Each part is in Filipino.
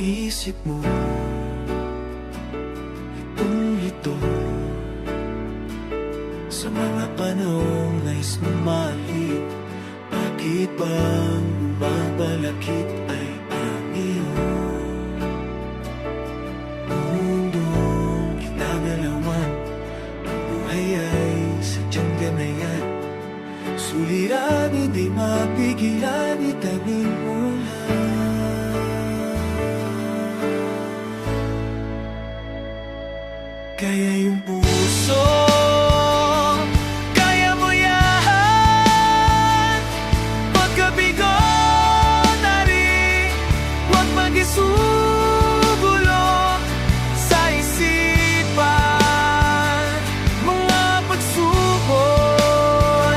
isip mo itong ito sa mga panahong nais mong mahalin? Bakit bang mabalakit ay ang iyong mundong kinagalawan? Ang buhay ay sadyang ganayan, suliranin di mapigilan, itagin mo lang. Kaya yung puso, kaya mo yan. Pagkabigo na rin, huwag mag-isugulo sa isipan. Mga pagsubok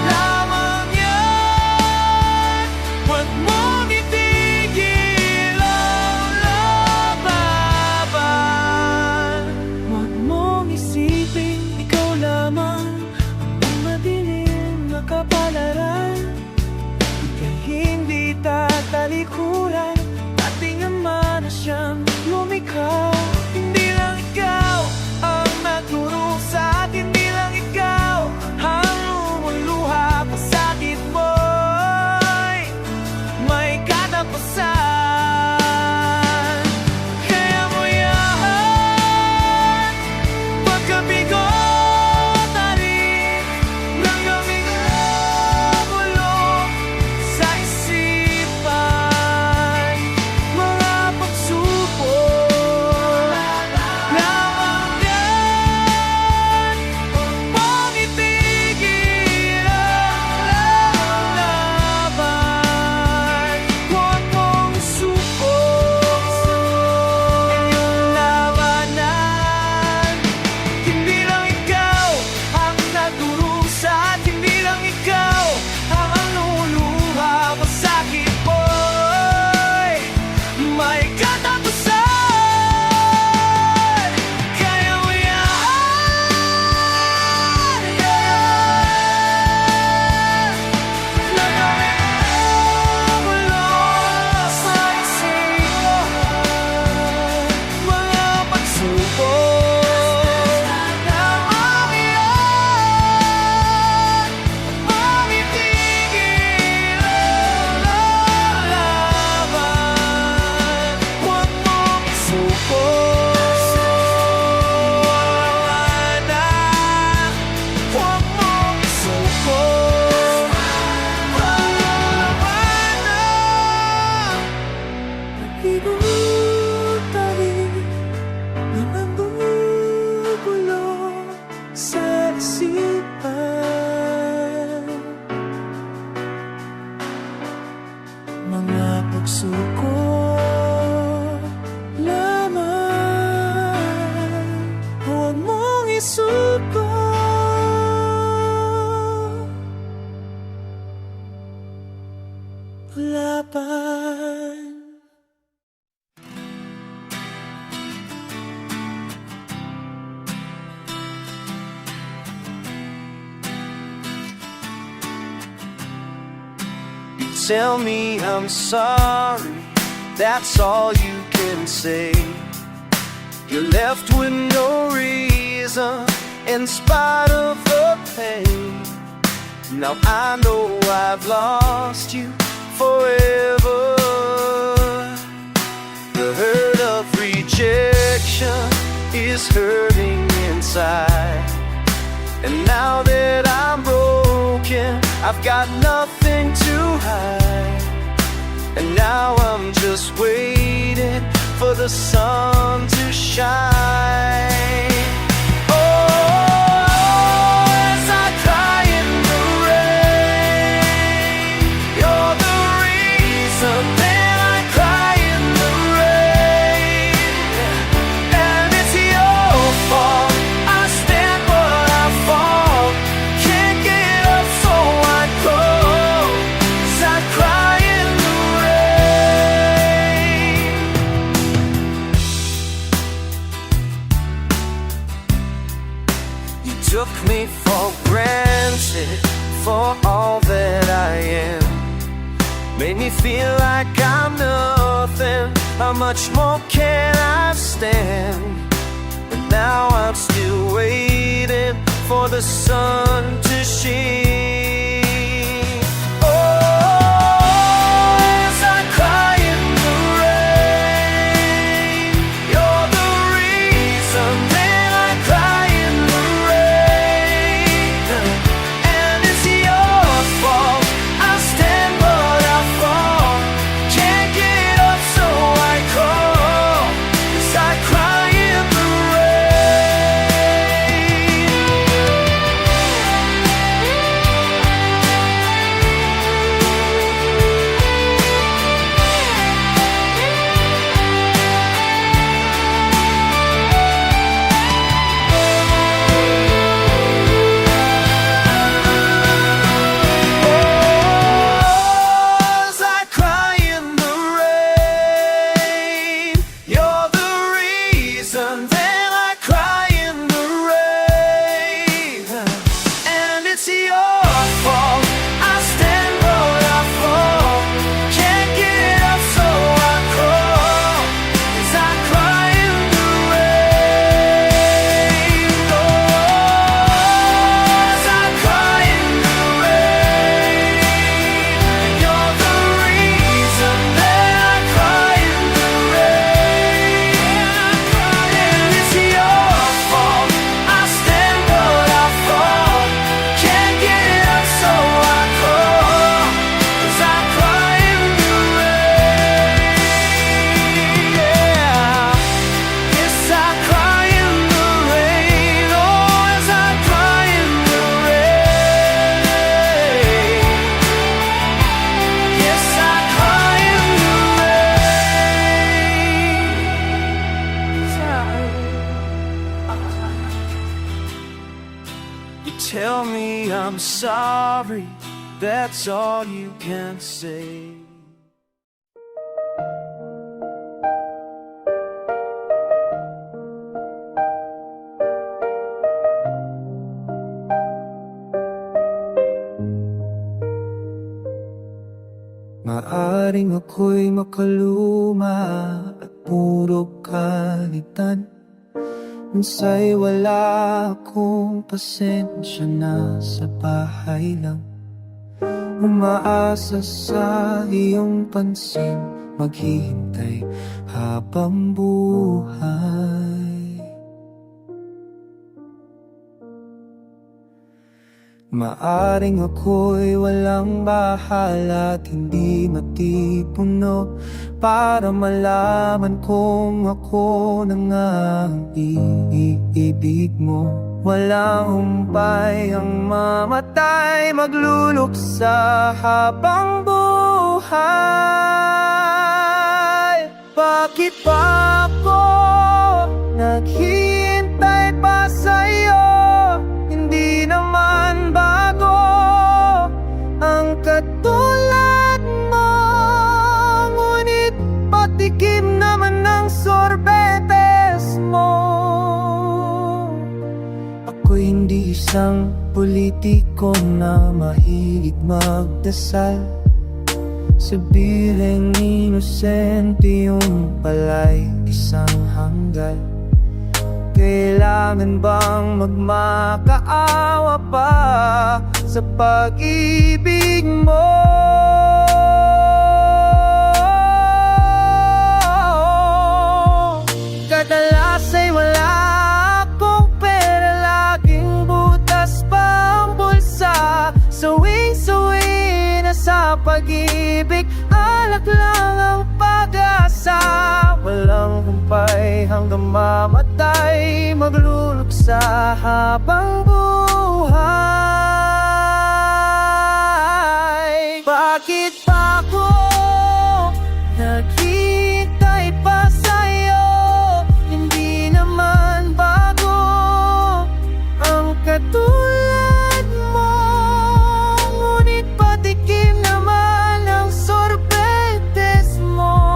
lamang yan. Huwag mong itigil ang laban. Huwag mong isipin ikaw lamang ang madilim na kapalaran. Ika'y hindi tatalikuran, ating Ama na siyang lumikha. Hindi lang ikaw ang nagturo sa atin, hindi lang ikaw ang lumuluha. Pasakit mo'y may katapusan. Kaya mo yan. Pagkabigo na rin ng aming bulong sa isipan. Mga pagsubok lamang yan. Huwag mong itigil ang laban. Huwag mong suko inyong labanan. Hindi lang ikaw ang nagturo sa atin, hindi lang ikaw ang lumuluha. Pasakit mo'y may katapusan. Kaya mo yan. Nang aming bulong sa isipan. Mga pagsubok lamang yan. Huwag itigil ang laban. Huwag mong isuko na. Huwag mong isuko na. Nagbibigay ng nanggugulo sa isipan. Mga pagsuko lamang, huwag mong isuko. Laban. You tell me I'm sorry, that's all you can say. You're left with no reason in spite of the pain. Now I know I've lost you forever. The hurt of rejection is hurting inside. And now that I'm broken, I've got nothing to hide. And now I'm just waiting for the sun to shine. Oh, as I cry in the rain, you're the reason that I cry in the rain. And it's your fault, I stand but I fall. Can't get up so I go, 'cause I cry in the rain. You took me for granted for all that I am. Made me feel like I'm nothing How much more can I stand? But now I'm still waiting for the sun to shine. Oh, as I cry in the rain, you're the reason that I cry in the rain. And it's your fault. I stand but I fall. Can't get up so I crawl. As I cry in the as I cry in the rain, you're the reason that I cry in the rain. And it's your fault. I stand but I fall. Can't get up so I crawl. As I cry in the rain. Oh, as I cry in the rain, you're the reason that I cry in the rain. And it's your fault. I stand but I fall. Can't get up so I crawl. As I cry in the rain. Yeah. Yes, I cry in the rain. Oh, as I cry in the rain. Yes, I cry in the rain. You tell me I'm sorry, that's all you can say. Maaring ako'y makaluma at puro kalitan. Minsa'y wala akong pasensya na sa bahay lang. Umaasa sa iyong pansin, maghihintay habang buhay. Maaring ako'y walang bahala at hindi matipuno para malaman kung ako na nga ang iibig mo. Walang humpay ang mamatay, magluluksa habang buhay. Bakit ba ako naghihintay pa sa'yo? Hindi naman bago ang katulad mo, ngunit patikim naman ng sorbetes mo. Ako'y hindi isang politiko na mahilig magdasal. Sa bilang inosente yung pala'y isang hanggal. Kailangan bang magmakaawa pa sa pag-ibig mo? Kadalas ay wala akong pera, laging butas pa ang bulsa. Sawing-sawi na sa pag-ibig, alak lang ang pag-asa. Walang humpay hanggang mamatay, magluluksa habang buhay. Bakit pa ako naghihintay pa sa'yo? Hindi naman bago ang katulad mo, ngunit patikim naman ang sorbetes mo.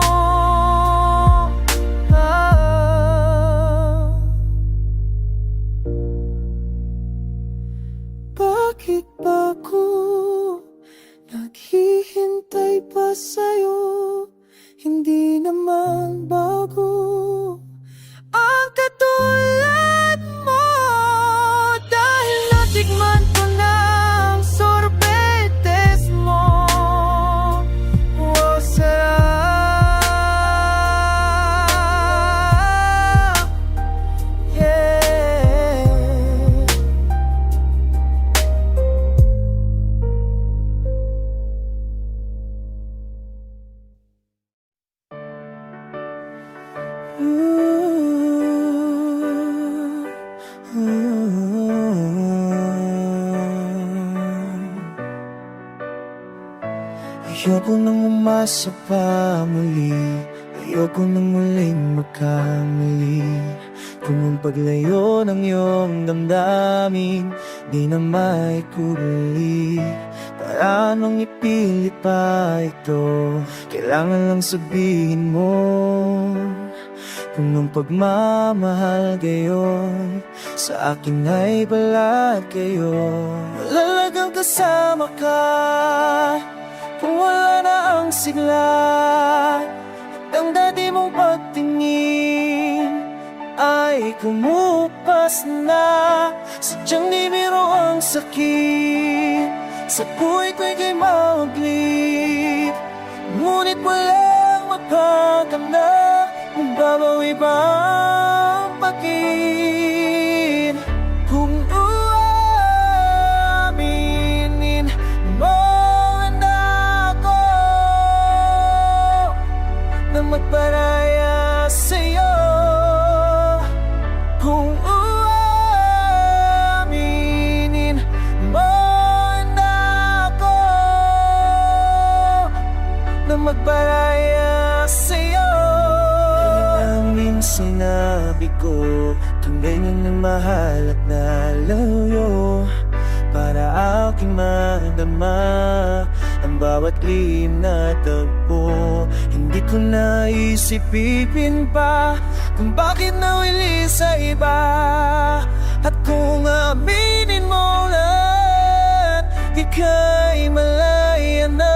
Ayoko nang umasa pa muli, ayoko nang muling magkamali. Kung ang paglayo ng iyong damdamin di na maikubuli, para anong ipilit pa ito? Kailangan lang sabihin mo kung ang pagmamahal gayon sa akin ay balat kayo. Malalagang kasama ka kung wala na ang sigla, at ang dati mong pagtingin ay kumupas na. Sadyang di biro ang sakit sa buhay ko'y kay maglip, ngunit walang magpaganap. Magbabawi ba ang pag-ibig? Kung uaminin mo na ako na magparaya sa'yo, kung uaminin mo na ako na magparaya sa'yo. Sinabi ko kung ganyan na mahal at nalayo, para aking madama ang bawat lihim na tagpo. Hindi ko naisipipin pa kung bakit nawili sa iba, at kung aminin mo lahat, ika'y malaya na.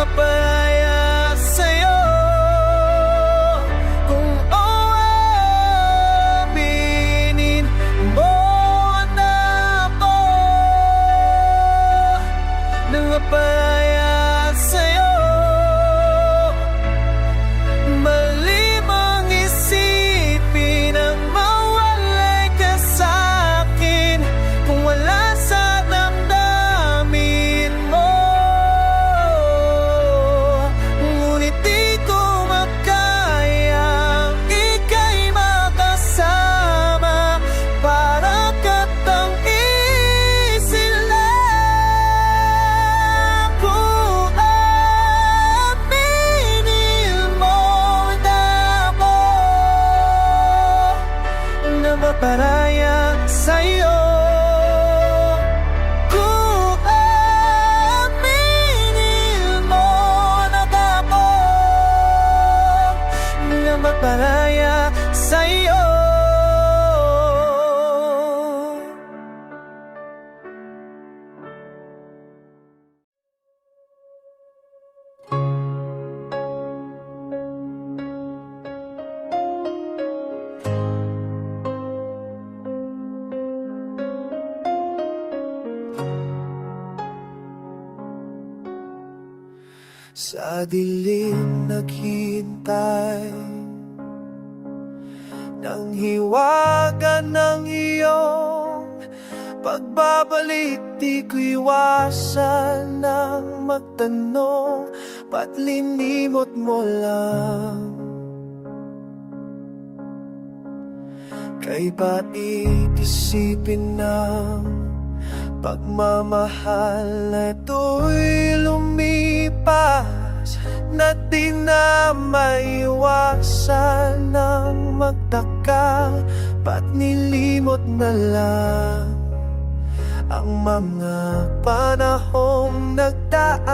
Paraya sa'yo, kung uaminin mo na ako na paraya sa'yo. Malimang isipin ang mawalay ka sa'kin kung wala sa damdamin mo. Paraya sa'yo, kung aminin mo na ako na maparaya sa'yo. Sa dilim naghihintay ng hiwaga ng iyong pagbabalik, di ko iwasan ng magtanong, ba't linimot mo lang? Kay ba't iisipin ng pagmamahal na ito'y lumipas, na di na maiwasan ng magtaka, ba't nilimot na lang ang mga panahong nagdaan?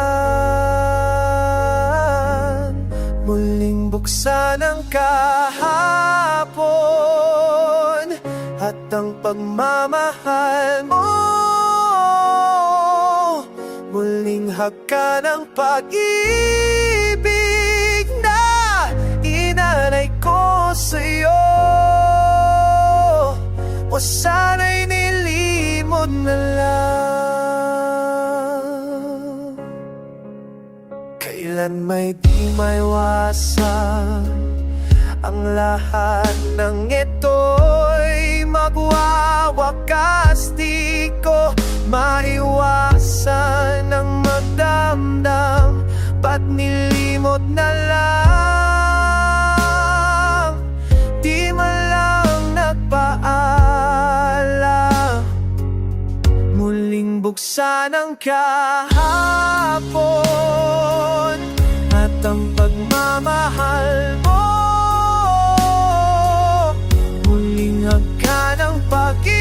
Muling buksan ang kahapon at ang pagmamahal mo, muling hagkan ang pag-ibig na inalay ko sa'yo. O sana'y nilimot na lang. Kailan may di maiwasan ang lahat ng ito'y magwawakas, di ko maiwasan ang magdamdam, ba't nilimot na lang muling buksan ang kahapon at ang pagmamahal mo. Muling hagkan ang pag-ibig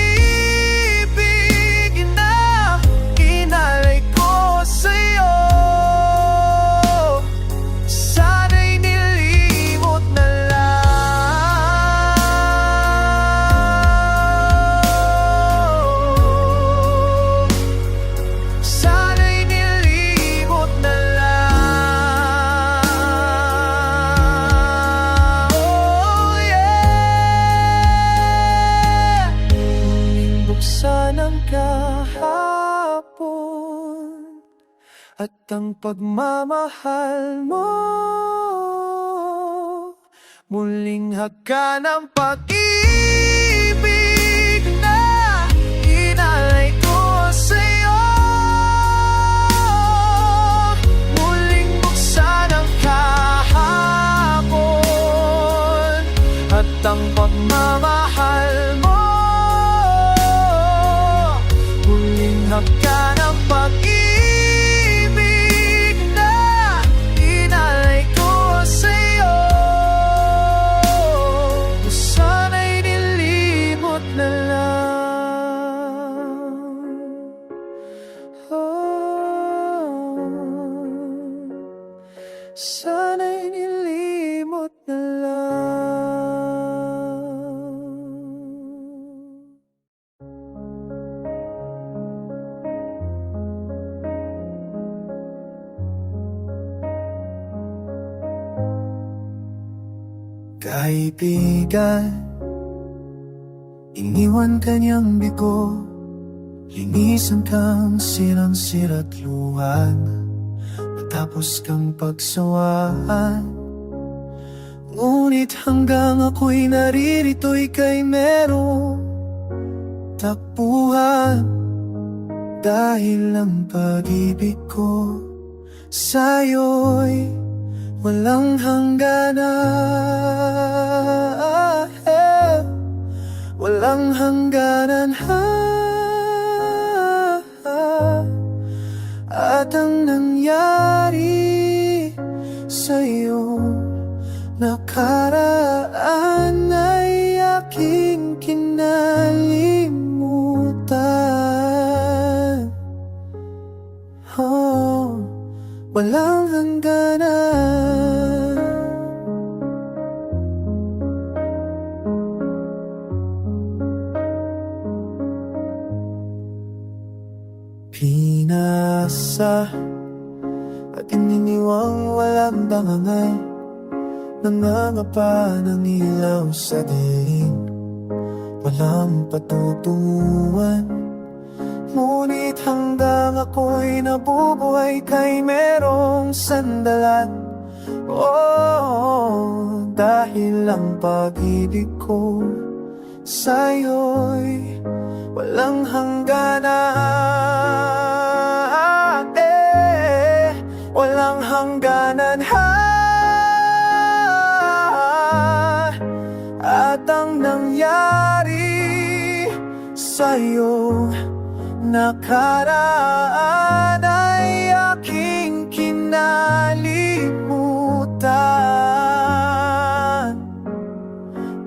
na inalay ko sa'yo. Sana'y nilimot na lang. Sana'y nilimot na lang. Oh yeah. Muling buksan ang kahapon at ang pagmamahal mo. Muling hagkan ang pag-ibig na inalay ko sa'yo. Muling buksan ang kahapon at ang pagmamahal mo. Muling hagkan ang pag-ibig na inalay ko sa'yo. Sana'y nilimot na lang. Oh, sana'y nilimot na lang. Kaibigan, iniwan kanyang bigo, linisan kang sirang-sira't luhan, matapos kang pagsawaan. Ngunit hanggang ako'y naririto, ika'y merong takbuhan. Dahil ang pag-ibig ko sa'yo'y walang hangganan, walang hangganan, at ang nangyari sa'yo nakaraan ay aking kinalimutan. Oh, walang hangganan. Pinasa at ininiwang walang dangangay, nangangapa ng ilaw sa dilim, walang patutunguhan. Ngunit hanggang ako'y nabubuhay, kay merong sandalan. Oh, dahil ang pag-ibig ko sa'yo'y walang hangganan, walang hangganan, at ang nangyari sa'yo nakaraan ay aking kinalimutan.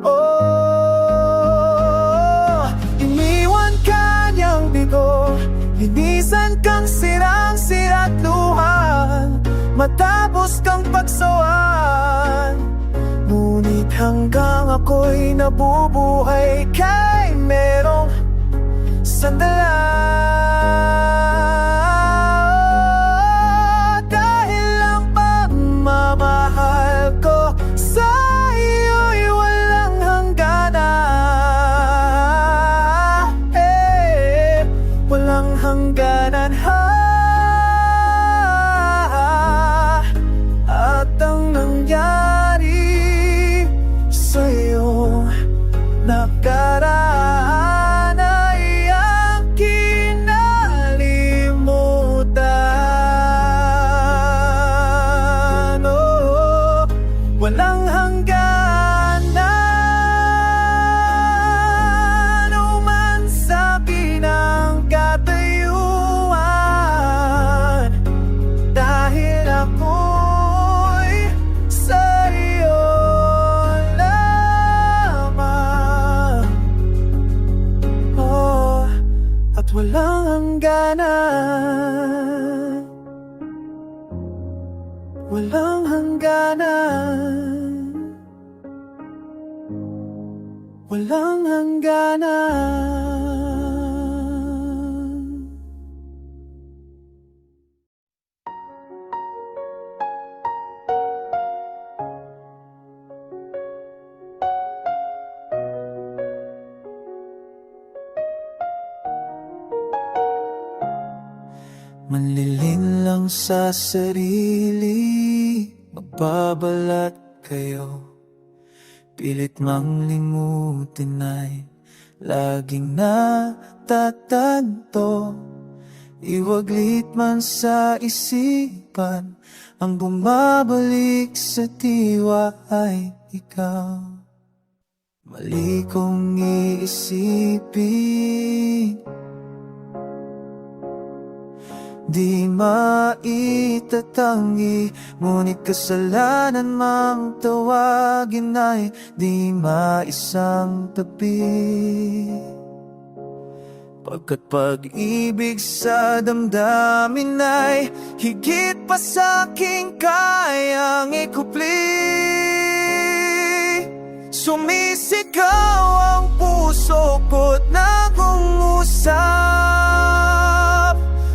Oh, iniwan ka niyang bigo, linisan kang sirang-sira't luhan, matapos kang pagsawan. Ngunit hanggang ako'y nabubuhay, kay merong sandalan. Dahil ang pagmamahal ko sa'yo'y walang hangganan, walang hangganan, at ang nangyari sa'yo nakaraan ay aking kinalimutan. Oh, walang hangganan, umansabi ng katayuan. walang hangganan, walang hangganan, walang hangganan. Manlilin lang sa sarili, magbabalat kayo. Pilit mang limutin ay laging natatanto. Iwaglit man sa isipan, ang bumabalik sa diwa ay ikaw. Mali kong iisipin, di maitatanggi, ngunit kasalanan mang tawagin ay di maisang tabi. Pagkat pag-ibig sa damdamin ay higit pa sa aking kayang ikupli. Sumisigaw ang puso ko't nag-uusap,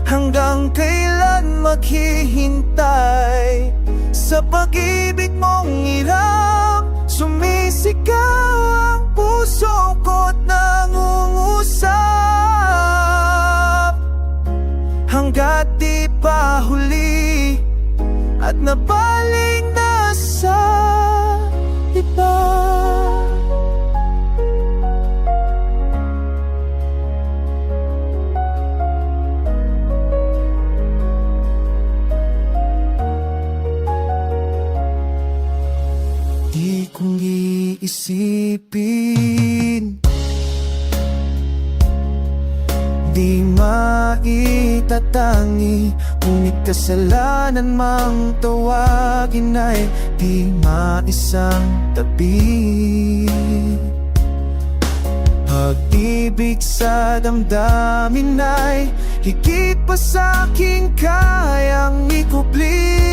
hanggang kailan maghihintay sa pag-ibig mong hirap. Sumisigaw ang puso ko't nangungusap, hanggat di pa huli at nabaling na sa iba. Di kong iisipin, di maitatangi, ngunit kasalanan mang tawagin ay di maisang tabi. Pag-ibig sa damdamin ay higit pa sa aking kayang ikupli.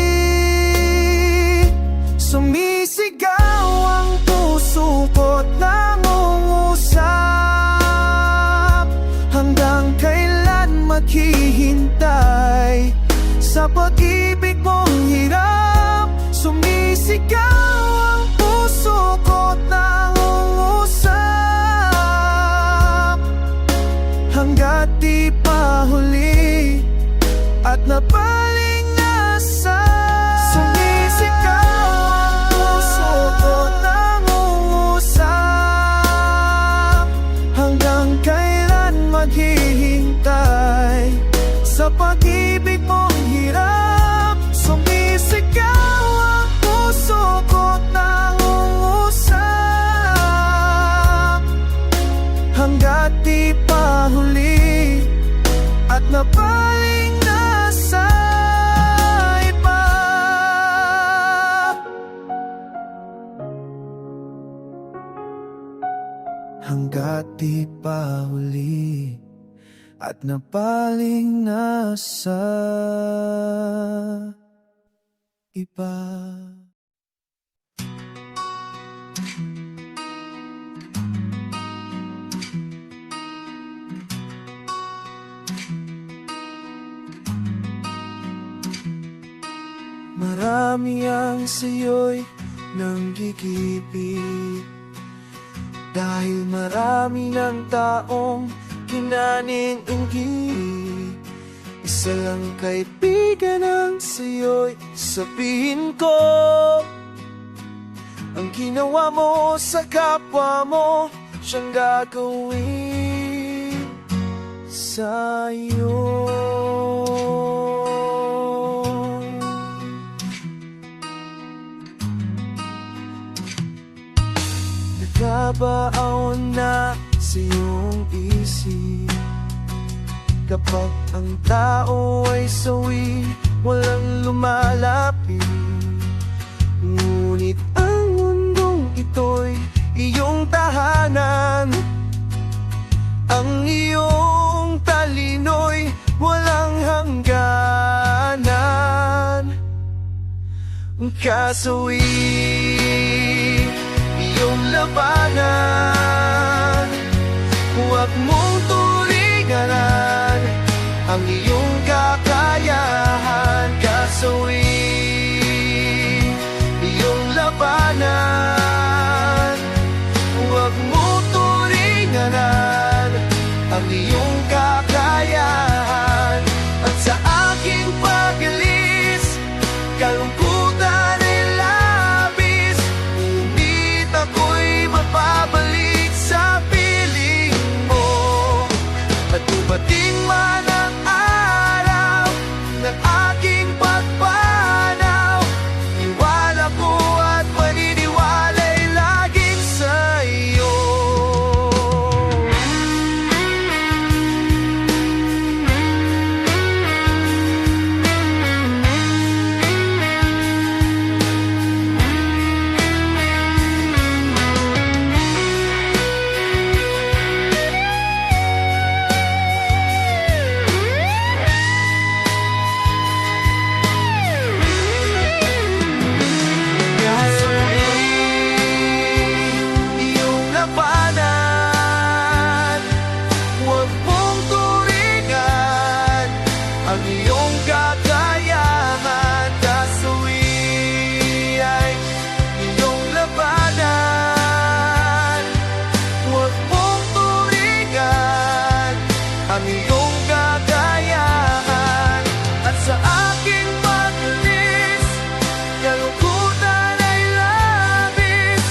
Sumisigaw ang puso ko't nangungusap, hanggang kailan maghihintay sa pag-ibig mong hirap. Sumisigaw ang puso ko't nangungusap, hanggat di pa huli at nabaling na sa sumisigaw ang puso ko't nangungusap, hanggang kailan maghihintay sa pag-ibig mong hirap. Sumisigaw ang puso ko't nangungusap, hanggat di pa huli at nabaling na sa iba. Hanggat di pa huli at nabaling na sa iba. Marami ang sayo'y nanggigipit, dahil marami ng taong kinanininggi. Isa lang kaibigan ang sayo'y sabihin ko, ang ginawa mo sa kapwa mo, siyang gagawin sa'yo. Nagbabaon na sa iyong isip, kapag ang tao ay sawi, walang lumalapit. Ngunit ang mundong ito'y iyong tahanan, ang iyong tali. kasawi iyong labanan. Huwag mong tulinganan ang iyong kakayahan. Kasawi iyong labanan. Huwag mong tulinganan ang iyong kakayahan. At sa aking pag-alis, kalungkutan ay labis, ngunit ako'y mapabalik sa piling mo. At dumating man ang araw ng aking pagpanaw, iwala ko at paniniwala'y laging sa'yo. Iyong labanan, huwag mong turingan ang iyong kakayahan. Kasawi ay iyong labanan. Huwag mong turingan ang iyong kakayahan. At sa aking pag-alis, kalungkutan ay labis,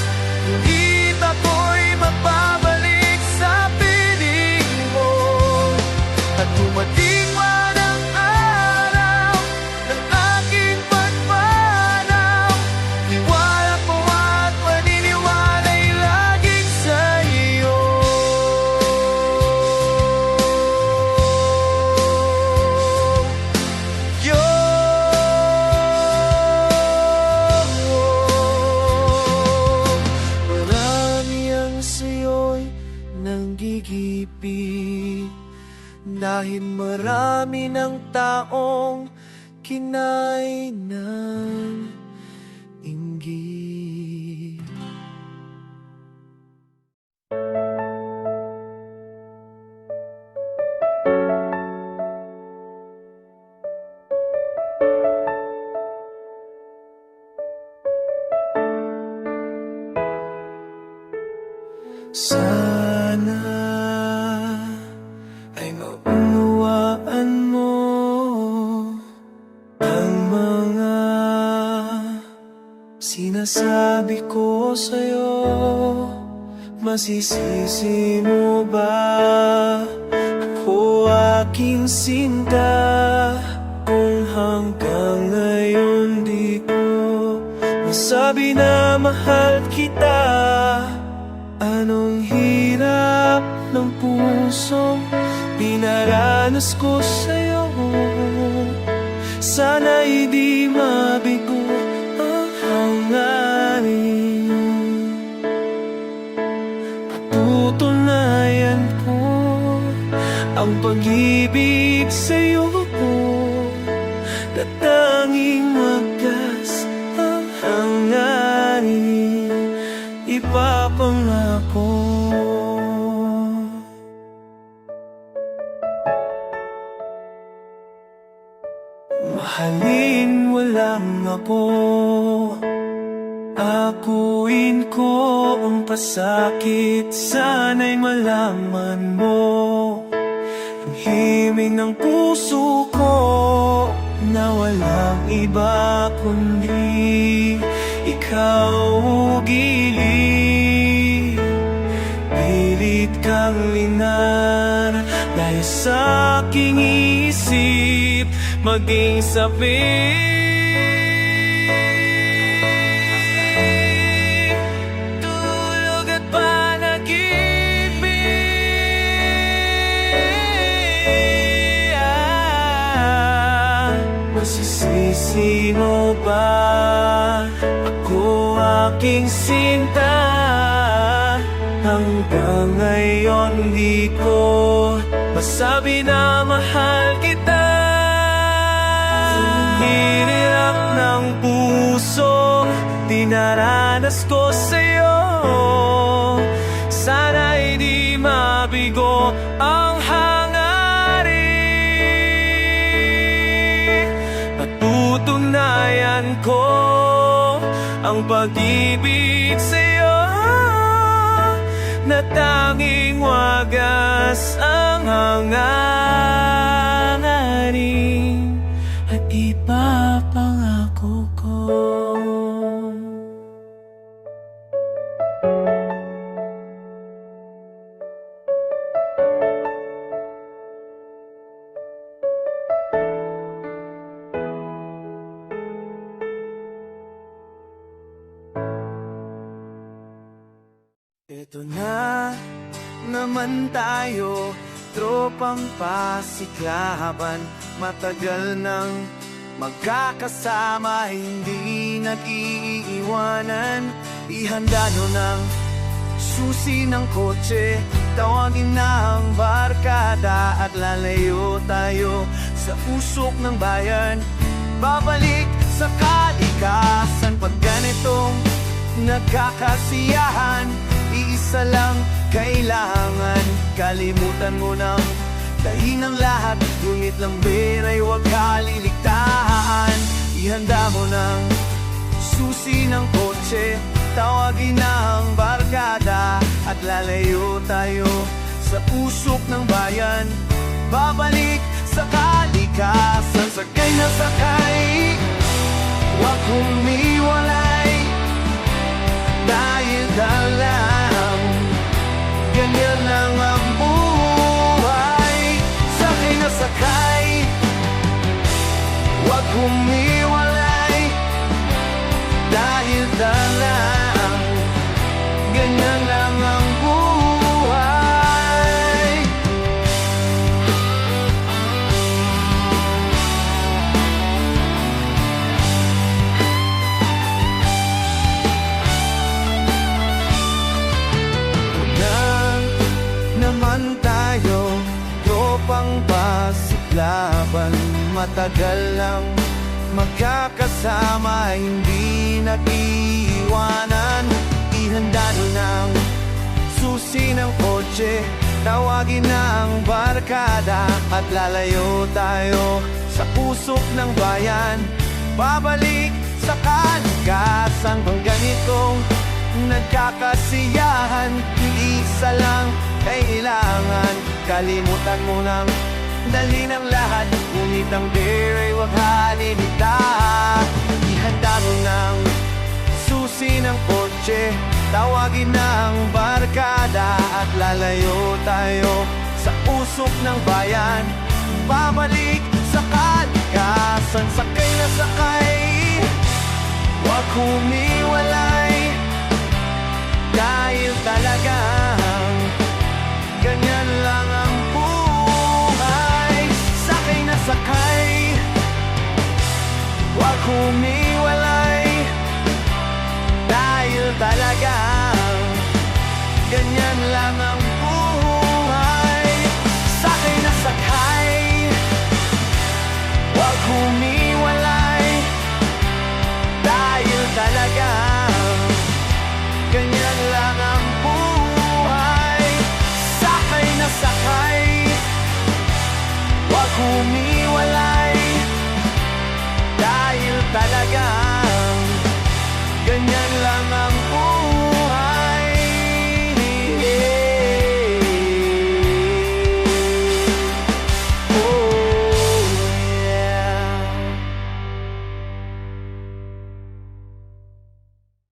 ngunit ako'y mapabalik sa piling mo. At dumating man ang araw ng aking pagpanaw, tiwala ko at paniniwala'y laging sa'yo. Marami ang sa'yo'y nanggigipit, dahil marami ng taong kinain ng inggit. Sana ay maunawaan mo ang mga sinasabi ko sa'yo. Masisisi mo ba ako, aking sinta, kung hanggang ngayon di ko masabi na mahal kita? Anong hirap ng pusong pinaranas ko sa'yo? Sana'y di mabigo ang hangarin. Patutunayan ko ang pag-ibig sa'yo, na tanging wagas ang hangarin. Ipapangako mahalin walang ako, akuin ko ang pasakit. Sana'y malaman mo ang himig ng puso ko, na walang iba kundi ikaw, giliw. Pilit kang linar dahil sa aking isip, maging sapit, tulog at panaginip. Masisisi mo ba ako, aking sinta, hanggang ngayon di ko masabi na mahal kita? Hirap ng puso dinaranas ko sa'yo. Sana'y di mabigo ang hangarin. Patutunayan ko ang pag-ibig sa'yo, na tanging wagas ang hangarin at ipapangako ko. Ito na naman tayo, tropang pasiklaban. Matagal nang magkakasama, hindi nag-iiwanan. Ihanda nyo ng susi ng kotse, tawagin na ang barkada at lalayo tayo sa usok ng bayan. Babalik sa kalikasan pag ganitong nagkakasiyahan. Iisa lang kailangan, kalimutan mo ng dahinang lahat. Ngunit lang ay huwag kaliligtaan. Ihanda mo ng susi ng kotse, tawagin na ang barkada at lalayo tayo sa usok ng bayan. Babalik sa kalikasan, sakay na sakay, huwag humiwalay. Dahil dalang, ganyan lang ang buhay. Sakay na sakay, huwag humiwalay. Dahil dalang, ganyan lang ang buhay. Naman tayo, tropang pasiklaban. Matagal lang magkakasama, hindi nag-iiwanan. Ihanda nyo ng susi ng kotse, tawagin na ang barkada at lalayo tayo sa usok ng bayan. Babalik sa kalikasan pang ganitong nagkakasiyahan. Iisa lang kailangan, kalimutan mo ng dali ng lahat. Ngunit ang ay huwag halimita. Ihanda mo ng susi ng kotse, tawagin na ang barkada at lalayo tayo sa usok ng bayan. Babalik sa kalikasan, sakay na sakay, huwag humiwalay. Dahil talagang ganyan lang ang buhay. Sakay na sakay, huwag humiwalay.